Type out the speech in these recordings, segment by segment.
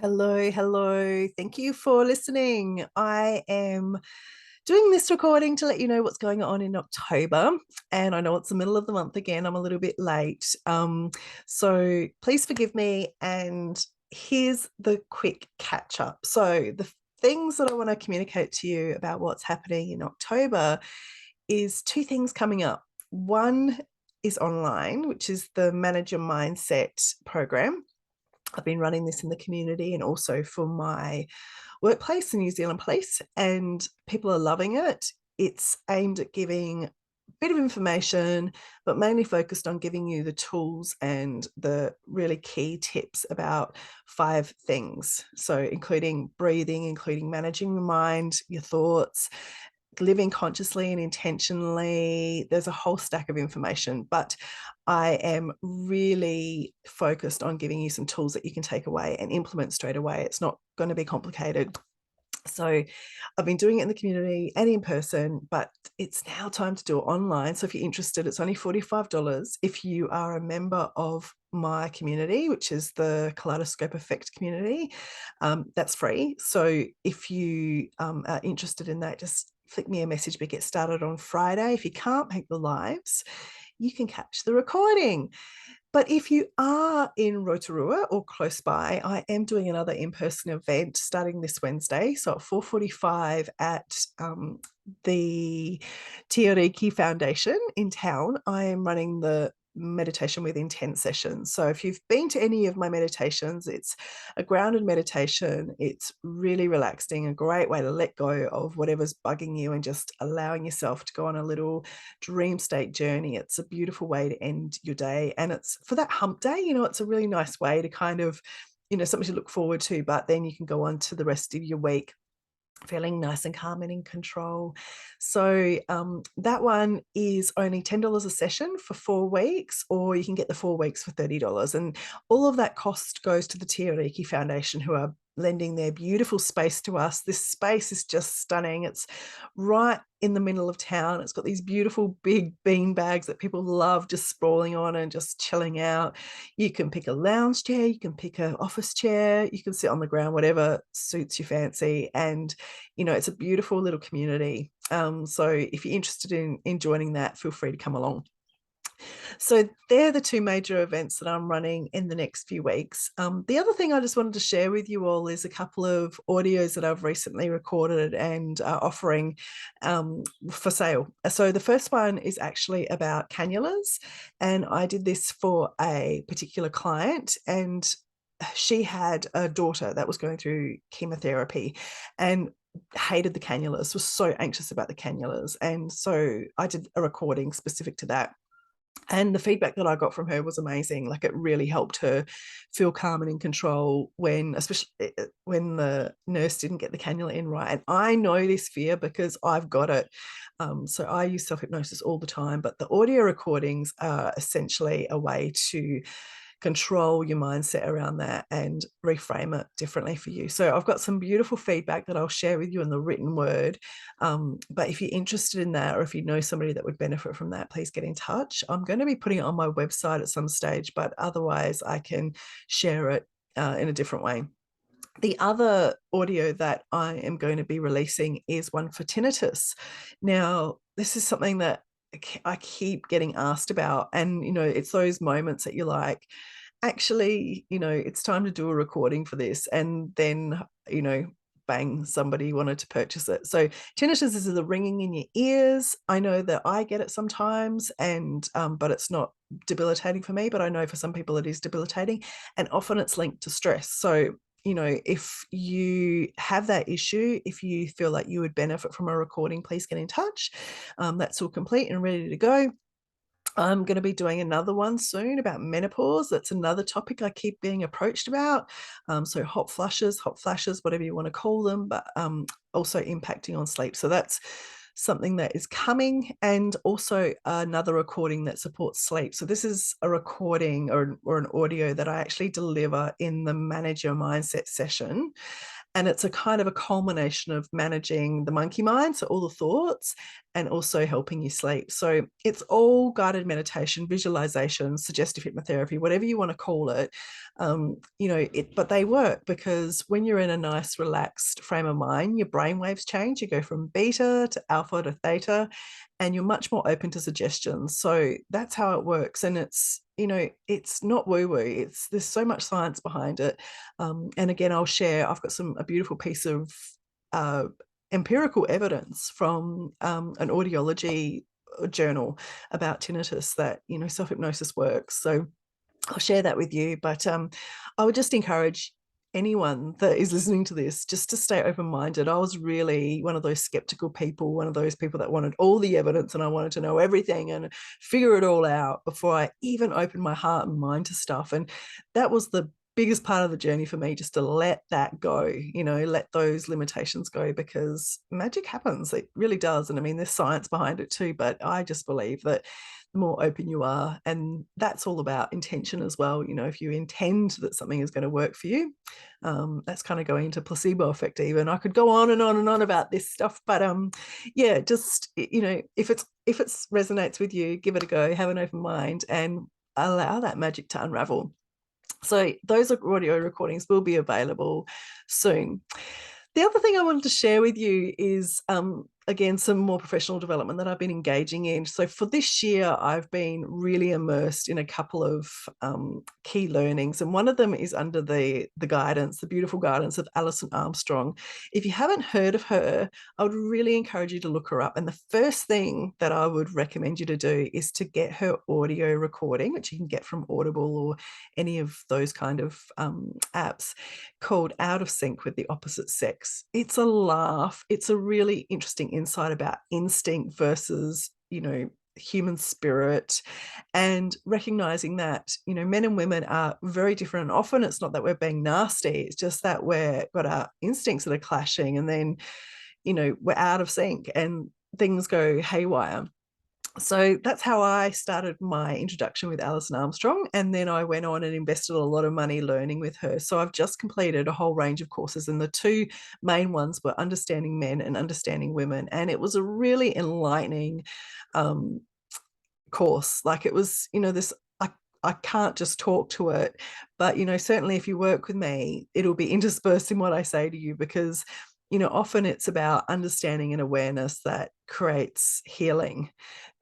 Hello, hello. Thank you for listening. I am doing this recording to let you know what's going on in October. And I know it's the middle of the month again. I'm a little bit late. So please forgive me. And here's the quick catch up. So, the things that I want to communicate to you about what's happening in October is two things coming up. One is online, which is the Manager Mindset program. I've been running this in the community and also for my workplace, the New Zealand Police, and people are loving it. It's aimed at giving a bit of information, but mainly focused on giving you the tools and the really key tips about 5 things. So, including breathing, including managing your mind, your thoughts, living consciously and intentionally. There's a whole stack of information, but I am really focused on giving you some tools that you can take away and implement straight away. It's not going to be complicated. So I've been doing it in the community and in person, but it's now time to do it online. So if you're interested, it's only $45. If you are a member of my community, which is the Kaleidoscope Effect community, that's free. So if you are interested in that, just flick me a message. We get started on Friday. If you can't make the lives, you can catch the recording. But if you are in Rotorua or close by, I am doing another in-person event starting this Wednesday. So at 4:45 at the Ariki Foundation in town, I am running the meditation with intent session. So if you've been to any of my meditations, it's a grounded meditation. It's really relaxing, a great way to let go of whatever's bugging you and just allowing yourself to go on a little dream state journey. It's a beautiful way to end your day. And it's for that hump day, it's a really nice way to kind of, something to look forward to, but then you can go on to the rest of your week feeling nice and calm and in control. So that one is only $10 a session for 4 weeks, or you can get the 4 weeks for $30. And all of that cost goes to the Ariki Foundation, who are lending their beautiful space to us. This space is just stunning. It's right in the middle of town. It's got these beautiful big bean bags that people love just sprawling on and just chilling out. You can pick a lounge chair, you can pick an office chair, you can sit on the ground, whatever suits your fancy. And it's a beautiful little community. So if you're interested in joining that, feel free to come along. So they're the two major events that I'm running in the next few weeks. The other thing I just wanted to share with you all is a couple of audios that I've recently recorded and offering for sale. So the first one is actually about cannulas, and I did this for a particular client, and she had a daughter that was going through chemotherapy and hated the cannulas, was so anxious about the cannulas. And so I did a recording specific to that. And the feedback that I got from her was amazing. Like, it really helped her feel calm and in control especially when the nurse didn't get the cannula in right. And I know this fear because I've got it. So I use self-hypnosis all the time, but the audio recordings are essentially a way to control your mindset around that and reframe it differently for you. So I've got some beautiful feedback that I'll share with you in the written word. But if you're interested in that, or if you know somebody that would benefit from that, please get in touch. I'm going to be putting it on my website at some stage, but otherwise I can share it in a different way. The other audio that I am going to be releasing is one for tinnitus. Now, this is something that I keep getting asked about. And, it's those moments that you're like, actually, it's time to do a recording for this. And then, bang, somebody wanted to purchase it. So tinnitus is the ringing in your ears. I know that I get it sometimes, and but it's not debilitating for me, but I know for some people it is debilitating, and often it's linked to stress. So if you have that issue, if you feel like you would benefit from a recording, please get in touch. That's all complete and ready to go. I'm going to be doing another one soon about menopause. That's another topic I keep being approached about. So hot flushes, whatever you want to call them, but also impacting on sleep. So that's something that is coming, and also another recording that supports sleep. So this is a recording or an audio that I actually deliver in the Manager Mindset session. And it's a kind of a culmination of managing the monkey mind, so all the thoughts, and also helping you sleep. So it's all guided meditation, visualization, suggestive hypnotherapy, whatever you want to call it. But they work because when you're in a nice, relaxed frame of mind, your brain waves change. You go from beta to alpha to theta, and you're much more open to suggestions. So that's how it works. And it's not woo-woo. There's so much science behind it. And again, I've got a beautiful piece of uh, empirical evidence from an audiology journal about tinnitus that, self-hypnosis works. So I'll share that with you. But I would just encourage anyone that is listening to this just to stay open-minded. I was really one of those skeptical people, one of those people that wanted all the evidence, and I wanted to know everything and figure it all out before I even opened my heart and mind to stuff. And that was the biggest part of the journey for me, just to let that go, let those limitations go, because magic happens. It really does. And I mean, there's science behind it too, but I just believe that the more open you are, and that's all about intention as well. If you intend that something is going to work for you, that's kind of going into placebo effect. Even I could go on and on and on about this stuff, but yeah, just if it resonates with you, give it a go, have an open mind, and allow that magic to unravel. So those audio recordings will be available soon. The other thing I wanted to share with you is, again, some more professional development that I've been engaging in. So for this year, I've been really immersed in a couple of key learnings. And one of them is under the beautiful guidance of Alison Armstrong. If you haven't heard of her, I would really encourage you to look her up. And the first thing that I would recommend you to do is to get her audio recording, which you can get from Audible or any of those kind of apps, called Out of Sync with the Opposite Sex. It's a laugh. It's a really interesting insight about instinct versus, human spirit, and recognizing that, men and women are very different. And often it's not that we're being nasty, it's just that we've got our instincts that are clashing, and then, we're out of sync and things go haywire. So that's how I started my introduction with Alison Armstrong. And then I went on and invested a lot of money learning with her. So I've just completed a whole range of courses, and the two main ones were Understanding Men and Understanding Women. And it was a really enlightening course. Like, it was, I can't just talk to it, but, certainly if you work with me, it'll be interspersed in what I say to you, because, often it's about understanding and awareness that creates healing.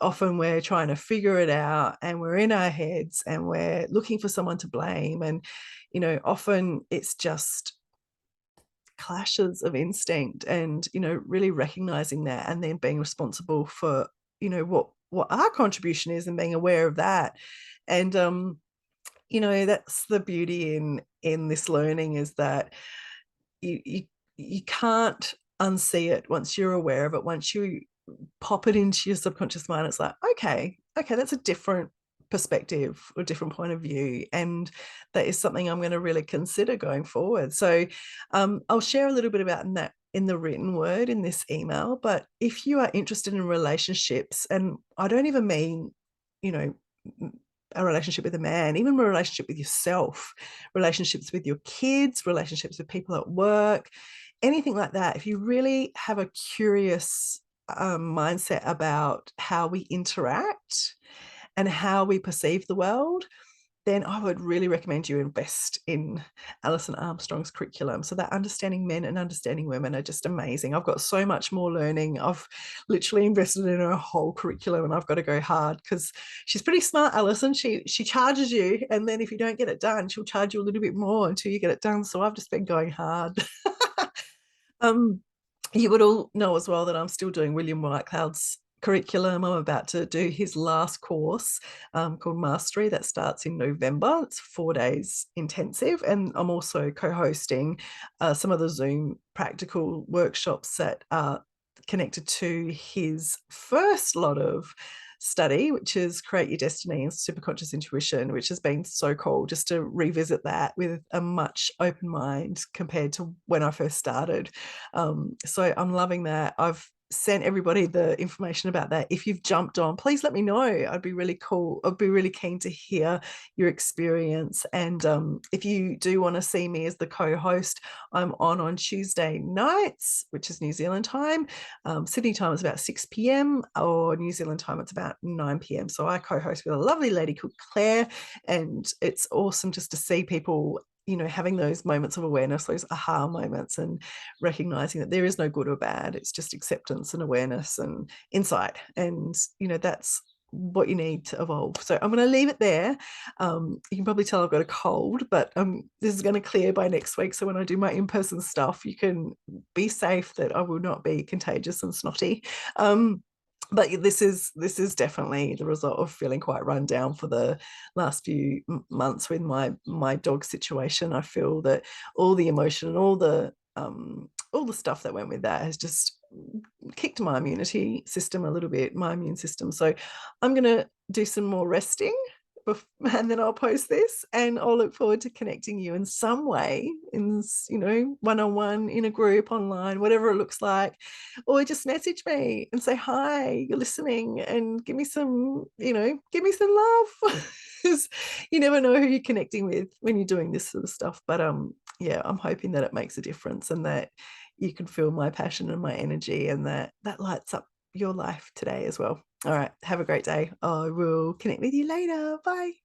Often we're trying to figure it out, and we're in our heads, and we're looking for someone to blame. And, often it's just clashes of instinct, and, really recognizing that, and then being responsible for, what our contribution is, and being aware of that. And, that's the beauty in this learning, is that you can't unsee it once you're aware of it. Once you pop it into your subconscious mind, it's like, okay, that's a different perspective or a different point of view, and that is something I'm going to really consider going forward. So I'll share a little bit about that in the written word in this email. But if you are interested in relationships, and I don't even mean, a relationship with a man, even a relationship with yourself, relationships with your kids, relationships with people at work, anything like that, if you really have a curious mindset about how we interact and how we perceive the world, then I would really recommend you invest in Alison Armstrong's curriculum. So that Understanding Men and Understanding Women are just amazing. I've got so much more learning. I've literally invested in her whole curriculum, and I've got to go hard, because she's pretty smart, Alison. She charges you, and then if you don't get it done, she'll charge you a little bit more until you get it done. So I've just been going hard. You would all know as well that I'm still doing William Whitecloud's curriculum. I'm about to do his last course, called Mastery, that starts in November. It's 4 days intensive, and I'm also co-hosting some of the Zoom practical workshops that are connected to his first lot of study, which is Create Your Destiny and Superconscious Intuition, which has been so cool just to revisit that with a much open mind compared to when I first started. So I'm loving that. I've sent everybody the information about that. If you've jumped on, please let me know. I'd be really cool. I'd be really keen to hear your experience. And if you do want to see me as the co-host, I'm on Tuesday nights, which is New Zealand time. Sydney time is about 6 p.m. or New Zealand time it's about 9 p.m. So I co-host with a lovely lady called Claire, and it's awesome just to see people, you know, having those moments of awareness, those aha moments, and recognizing that there is no good or bad. It's just acceptance and awareness and insight. And, you know, that's what you need to evolve. So I'm going to leave it there. You can probably tell I've got a cold, but this is going to clear by next week. So when I do my in-person stuff, you can be safe that I will not be contagious and snotty. But this is definitely the result of feeling quite run down for the last few months with my dog situation. I feel that all the emotion and all the stuff that went with that has just kicked my immunity system a little bit, my immune system. So I'm going to do some more resting, and then I'll post this, and I'll look forward to connecting you in some way, in, you know, one-on-one, in a group, online, whatever it looks like. Or just message me and say hi, you're listening, and give me some, you know, give me some love. You never know who you're connecting with when you're doing this sort of stuff. But yeah, I'm hoping that it makes a difference, and that you can feel my passion and my energy, and that lights up your life today as well. All right, have a great day. I will connect with you later. Bye.